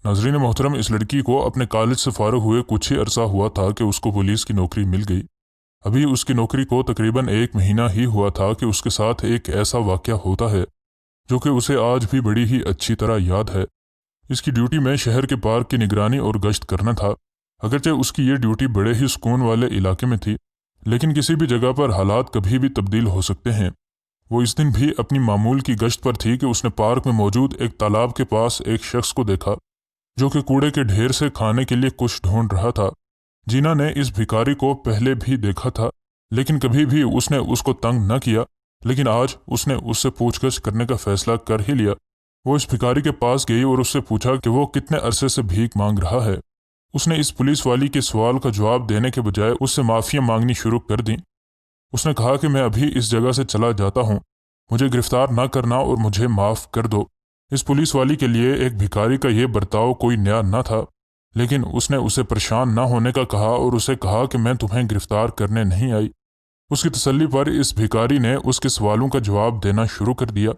नाज़रीन मोहतरम, इस लड़की को अपने कॉलेज से फारग हुए कुछ ही अरसा हुआ था कि उसको पुलिस की नौकरी मिल गई। अभी उसकी नौकरी को तकरीबन 1 महीना ही हुआ था कि उसके साथ एक ऐसा वाक़या होता है जो कि उसे आज भी बड़ी ही अच्छी तरह याद है। इसकी ड्यूटी में शहर के पार्क की निगरानी और गश्त करना था। अगरचे उसकी ये ड्यूटी बड़े ही सुकून वाले इलाके में थी, लेकिन किसी भी जगह पर हालात कभी भी तब्दील हो सकते हैं। वो इस दिन भी अपनी मामूल की गश्त पर थी कि उसने पार्क में मौजूद एक तालाब के पास एक शख्स को देखा जो कि कूड़े के ढेर से खाने के लिए कुछ ढूंढ रहा था। जीना ने इस भिखारी को पहले भी देखा था, लेकिन कभी भी उसने उसको तंग न किया, लेकिन आज उसने उससे पूछगछ करने का फैसला कर ही लिया। वो इस भिखारी के पास गई और उससे पूछा कि वो कितने अरसे से भीख मांग रहा है। उसने इस पुलिस वाली के सवाल का जवाब देने के बजाय उससे माफ़ियाँ मांगनी शुरू कर दी। उसने कहा कि मैं अभी इस जगह से चला जाता हूँ, मुझे गिरफ्तार ना करना और मुझे माफ़ कर दो। इस पुलिस वाली के लिए एक भिखारी का ये बर्ताव कोई नया न था, लेकिन उसने उसे परेशान न होने का कहा और उसे कहा कि मैं तुम्हें गिरफ्तार करने नहीं आई। उसकी तसल्ली पर इस भिखारी ने उसके सवालों का जवाब देना शुरू कर दिया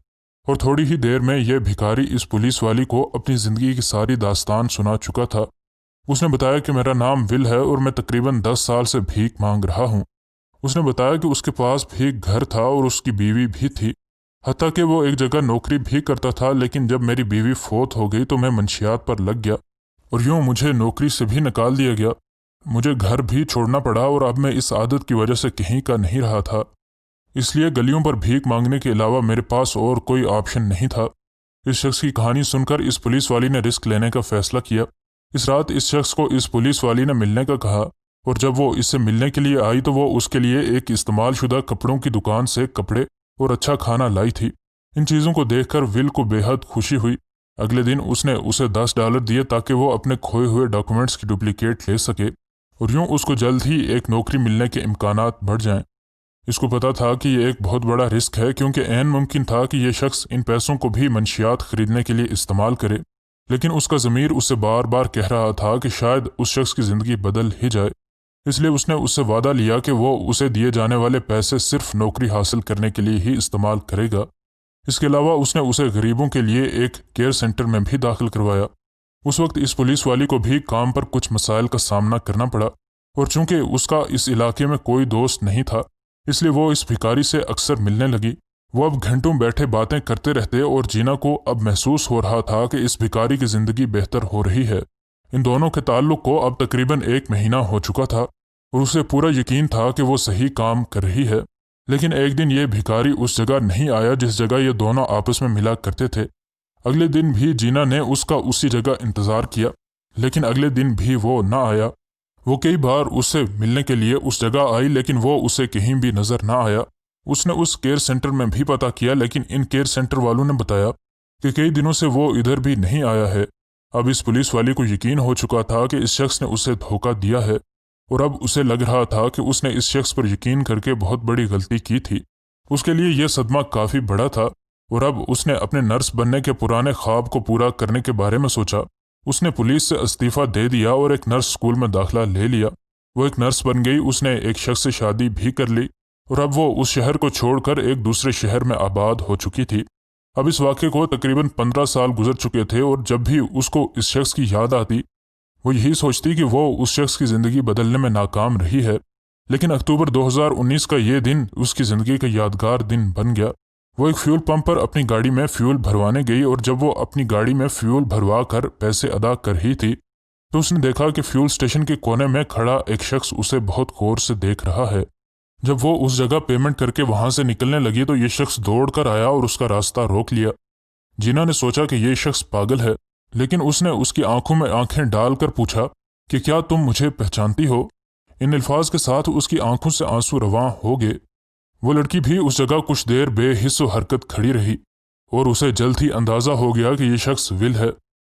और थोड़ी ही देर में यह भिखारी इस पुलिस वाली को अपनी ज़िंदगी की सारी दास्तान सुना चुका था। उसने बताया कि मेरा नाम विल है और मैं तकरीबन 10 साल से भीख मांग रहा हूँ। उसने बताया कि उसके पास भी घर था और उसकी बीवी भी थी, हत्ता कि वो एक जगह नौकरी भी करता था, लेकिन जब मेरी बीवी फोत हो गई तो मैं मंशियात पर लग गया और यूं मुझे नौकरी से भी निकाल दिया गया। मुझे घर भी छोड़ना पड़ा और अब मैं इस आदत की वजह से कहीं का नहीं रहा था, इसलिए गलियों पर भीख मांगने के अलावा मेरे पास और कोई ऑप्शन नहीं था। इस शख्स की कहानी सुनकर इस पुलिस वाली ने रिस्क लेने का फैसला किया। इस रात इस शख्स को इस पुलिस वाली ने मिलने का कहा और जब वो इससे मिलने के लिए आई तो वो उसके लिए एक इस्तेमाल शुदा कपड़ों की दुकान से कपड़े और अच्छा खाना लाई थी। इन चीज़ों को देखकर विल को बेहद खुशी हुई। अगले दिन उसने उसे $10 दिए ताकि वो अपने खोए हुए डॉक्यूमेंट्स की डुप्लीकेट ले सके और यूं उसको जल्द ही एक नौकरी मिलने के इम्कानात बढ़ जाएं। इसको पता था कि ये एक बहुत बड़ा रिस्क है, क्योंकि ऐन मुमकिन था कि ये शख्स इन पैसों को भी मंशियात खरीदने के लिए इस्तेमाल करे, लेकिन उसका ज़मीर उससे बार बार कह रहा था कि शायद उस शख्स की ज़िंदगी बदल ही जाए। इसलिए उसने उससे वादा लिया कि वो उसे दिए जाने वाले पैसे सिर्फ नौकरी हासिल करने के लिए ही इस्तेमाल करेगा। इसके अलावा उसने उसे गरीबों के लिए एक केयर सेंटर में भी दाखिल करवाया। उस वक्त इस पुलिस वाली को भी काम पर कुछ मसाइल का सामना करना पड़ा और चूंकि उसका इस इलाके में कोई दोस्त नहीं था, इसलिए वो इस भिखारी से अक्सर मिलने लगी। वो अब घंटों बैठे बातें करते रहते और जीना को अब महसूस हो रहा था कि इस भिखारी की ज़िंदगी बेहतर हो रही है। इन दोनों के ताल्लुक़ को अब तकरीबन 1 महीना हो चुका था और उसे पूरा यकीन था कि वो सही काम कर रही है। लेकिन एक दिन ये भिखारी उस जगह नहीं आया जिस जगह ये दोनों आपस में मिला करते थे। अगले दिन भी जीना ने उसका उसी जगह इंतज़ार किया, लेकिन अगले दिन भी वो ना आया। वो कई बार उससे मिलने के लिए उस जगह आई, लेकिन वो उसे कहीं भी नज़र ना आया। उसने उस केयर सेंटर में भी पता किया, लेकिन इन केयर सेंटर वालों ने बताया कि कई दिनों से वो इधर भी नहीं आया है। अब इस पुलिस वाली को यकीन हो चुका था कि इस शख्स ने उसे धोखा दिया है और अब उसे लग रहा था कि उसने इस शख्स पर यकीन करके बहुत बड़ी गलती की थी। उसके लिए यह सदमा काफ़ी बड़ा था और अब उसने अपने नर्स बनने के पुराने ख्वाब को पूरा करने के बारे में सोचा। उसने पुलिस से इस्तीफ़ा दे दिया और एक नर्स स्कूल में दाखिला ले लिया। वो एक नर्स बन गई, उसने एक शख्स से शादी भी कर ली और अब वो उस शहर को छोड़कर एक दूसरे शहर में आबाद हो चुकी थी। अब इस वाक़े को तकरीबन 15 साल गुजर चुके थे और जब भी उसको इस शख्स की याद आती वो यही सोचती कि वो उस शख्स की ज़िंदगी बदलने में नाकाम रही है। लेकिन अक्टूबर 2019 का ये दिन उसकी ज़िंदगी का यादगार दिन बन गया। वो एक फ्यूल पंप पर अपनी गाड़ी में फ्यूल भरवाने गई और जब वो अपनी गाड़ी में फ्यूल भरवा कर पैसे अदा कर ही थी तो उसने देखा कि फ्यूल स्टेशन के कोने में खड़ा एक शख्स उसे बहुत गौर से देख रहा है। जब वो उस जगह पेमेंट करके वहां से निकलने लगी तो ये शख्स दौड़ कर आया और उसका रास्ता रोक लिया। जीना ने सोचा कि ये शख्स पागल है, लेकिन उसने उसकी आंखों में आंखें डालकर पूछा कि क्या तुम मुझे पहचानती हो। इन अल्फाज के साथ उसकी आंखों से आंसू रवां हो गए। वो लड़की भी उस जगह कुछ देर बेहिस्सो हरकत खड़ी रही और उसे जल्द ही अंदाज़ा हो गया कि ये शख्स विल है।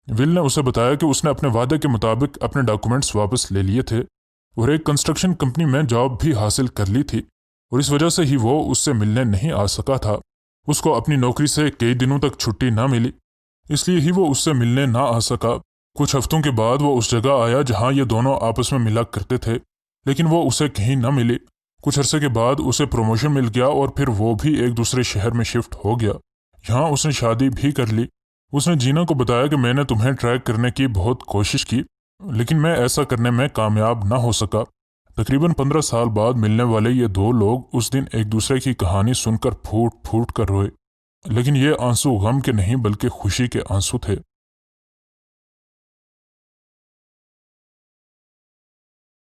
विल ने उसे बताया कि उसने अपने वादे के मुताबिक अपने डॉक्यूमेंट्स वापस ले लिए थे और एक कंस्ट्रक्शन कंपनी में जॉब भी हासिल कर ली थी और इस वजह से ही वो उससे मिलने नहीं आ सका था। उसको अपनी नौकरी से कई दिनों तक छुट्टी ना मिली, इसलिए ही वो उससे मिलने ना आ सका। कुछ हफ्तों के बाद वो उस जगह आया जहाँ ये दोनों आपस में मिला करते थे, लेकिन वो उसे कहीं ना मिली। कुछ अरसे के बाद उसे प्रमोशन मिल गया और फिर वो भी एक दूसरे शहर में शिफ्ट हो गया। यहाँ उसने शादी भी कर ली। उसने जीना को बताया कि मैंने तुम्हें ट्रैक करने की बहुत कोशिश की, लेकिन मैं ऐसा करने में कामयाब ना हो सका। तकरीबन 15 साल बाद मिलने वाले ये दो लोग उस दिन एक दूसरे की कहानी सुनकर फूट फूट कर रोए, लेकिन ये आंसू गम के नहीं बल्कि खुशी के आंसू थे।